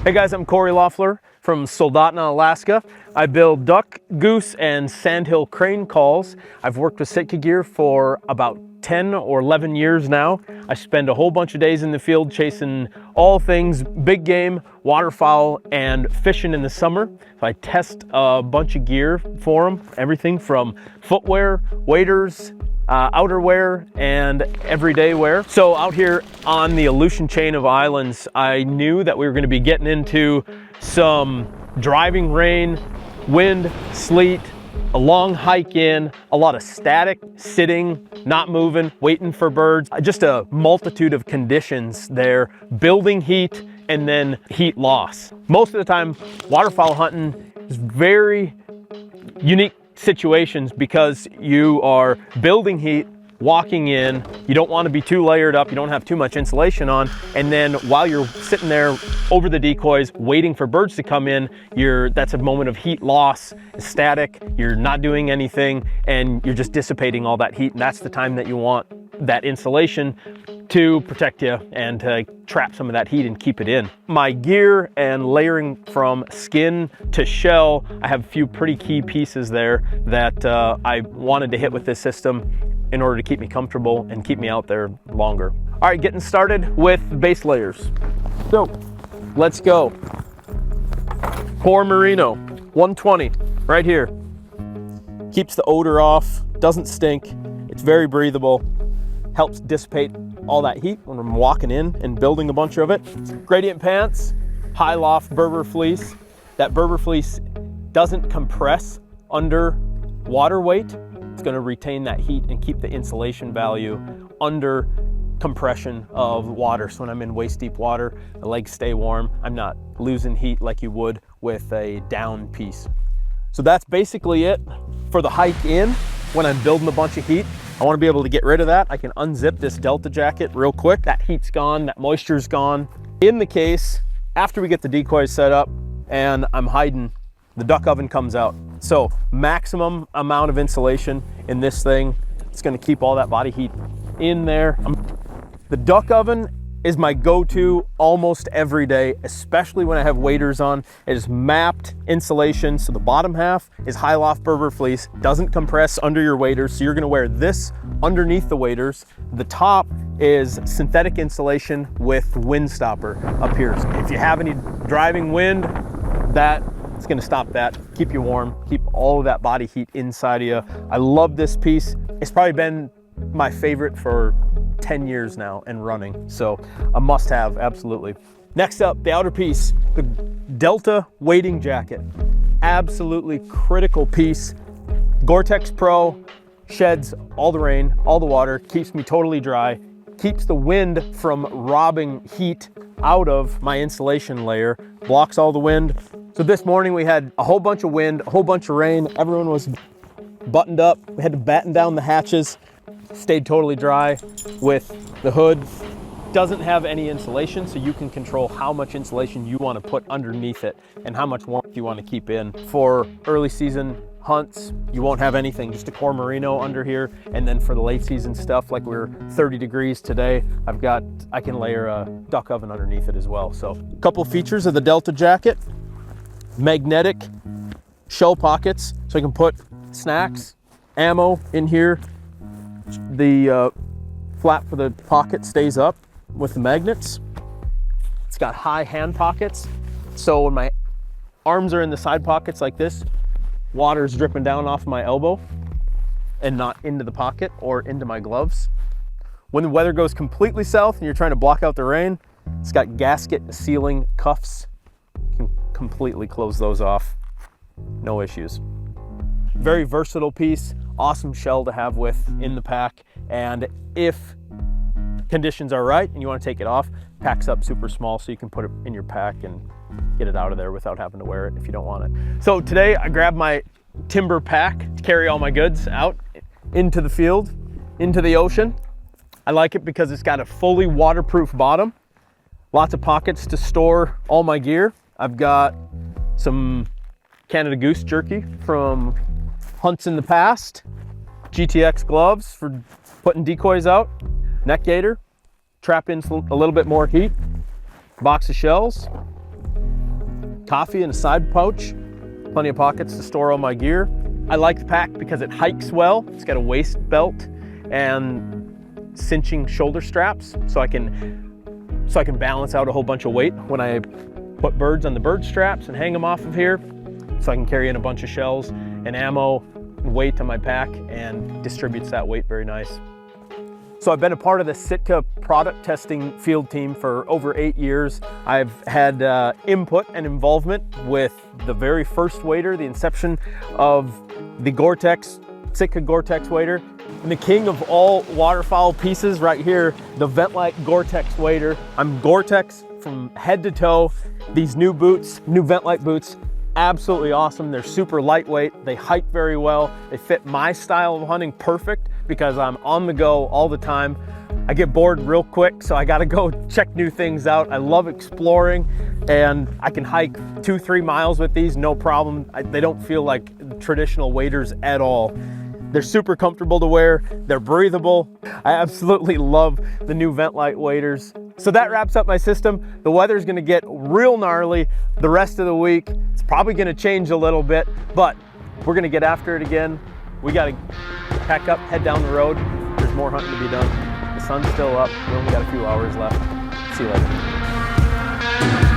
Hey guys, I'm Cory Loeffler from Soldotna, Alaska. I build duck, goose, and sandhill crane calls. I've worked with Sitka gear for about 10 or 11 years now. I spend a whole bunch of days in the field chasing all things big game, waterfowl, and fishing in the summer. So I test a bunch of gear for them, everything from footwear, waders, outerwear, and everyday wear. So out here on the Aleutian chain of islands, I knew that we were going to be getting into some driving rain, wind, sleet, a long hike in, a lot of static, sitting, not moving, waiting for birds, just a multitude of conditions there, building heat and then heat loss. Most of the time, waterfowl hunting is very unique situations because you are building heat, walking in, you don't want to be too layered up, you don't have too much insulation on, and then while you're sitting there over the decoys waiting for birds to come in, that's a moment of heat loss, static, you're not doing anything, and you're just dissipating all that heat, and that's the time that you want that insulation to protect you and to trap some of that heat and keep it in. My gear and layering from skin to shell, I have a few pretty key pieces there that I wanted to hit with this system in order to keep me comfortable and keep me out there longer. All right, getting started with base layers. So let's go. Core Merino, 120, right here. Keeps the odor off, doesn't stink, it's very breathable, helps dissipate all that heat when I'm walking in and building a bunch of it. Gradient pants, high loft Berber fleece. That Berber fleece doesn't compress under water weight. It's going to retain that heat and keep the insulation value under compression of water. So when I'm in waist deep water, the legs stay warm. I'm not losing heat like you would with a down piece. So that's basically it for the hike in. When I'm building a bunch of heat, I want to be able to get rid of that. I can unzip this Delta jacket real quick. That heat's gone, that moisture's gone. In the case, after we get the decoys set up and I'm hiding, the duck oven comes out. So maximum amount of insulation in this thing. It's going to keep all that body heat in there. The duck oven is my go-to almost every day, especially when I have waders on. It is mapped insulation, so the bottom half is high loft Berber fleece, doesn't compress under your waders, so you're going to wear this underneath the waders. The top is synthetic insulation with wind stopper up here. So if you have any driving wind, it's going to stop that, keep you warm, keep all of that body heat inside of you. I love this piece. It's probably been my favorite for 10 years now and running, so a must have, absolutely. Next up, the outer piece, the Delta wading jacket. Absolutely critical piece. Gore-Tex Pro sheds all the rain, all the water, keeps me totally dry, keeps the wind from robbing heat out of my insulation layer, blocks all the wind. So this morning we had a whole bunch of wind, a whole bunch of rain, everyone was buttoned up, we had to batten down the hatches, stayed totally dry with the hood. Doesn't have any insulation, so you can control how much insulation you want to put underneath it and how much warmth you want to keep in. For early season hunts, you won't have anything, just a core merino under here, and then for the late season stuff, like we're 30 degrees today, I can layer a duck oven underneath it as well. So a couple features of the Delta jacket: magnetic shell pockets, so I can put snacks, ammo in here. The flap for the pocket stays up with the magnets. It's got high hand pockets, so when my arms are in the side pockets like this, water's dripping down off my elbow and not into the pocket or into my gloves. When the weather goes completely south and you're trying to block out the rain, it's got gasket sealing cuffs. You can completely close those off, no issues. Very versatile piece, awesome shell to have with in the pack, and if conditions are right and you want to take it off, packs up super small, so you can put it in your pack and get it out of there without having to wear it if you don't want it. So today I grabbed my timber pack to carry all my goods out into the field, into the ocean. I like it because it's got a fully waterproof bottom, lots of pockets to store all my gear. I've got some Canada Goose jerky from hunts in the past, GTX gloves for putting decoys out, neck gaiter, trap in a little bit more heat, box of shells, coffee in a side pouch, plenty of pockets to store all my gear. I like the pack because it hikes well. It's got a waist belt and cinching shoulder straps, so I can balance out a whole bunch of weight when I put birds on the bird straps and hang them off of here, so I can carry in a bunch of shells and ammo and weight on my pack, and distributes that weight very nice. So I've been a part of the SITKA product testing field team for over 8 years. I've had input and involvement with the very first wader, the inception of the Gore-Tex, SITKA Gore-Tex wader. And the king of all waterfowl pieces right here, the Ventlite Gore-Tex wader. I'm Gore-Tex from head to toe. These new boots, new Ventlite boots, absolutely awesome. They're super lightweight. They hike very well. They fit my style of hunting perfect because I'm on the go all the time. I get bored real quick, so I gotta go check new things out. I love exploring, and I can hike 2-3 miles with these, no problem. They don't feel like traditional waders at all. They're super comfortable to wear. They're breathable. I absolutely love the new Ventlite waders. So that wraps up my system. The weather's gonna get real gnarly the rest of the week. It's probably gonna change a little bit, but we're gonna get after it again. We gotta pack up, head down the road. There's more hunting to be done. The sun's still up. We only got a few hours left. See you later.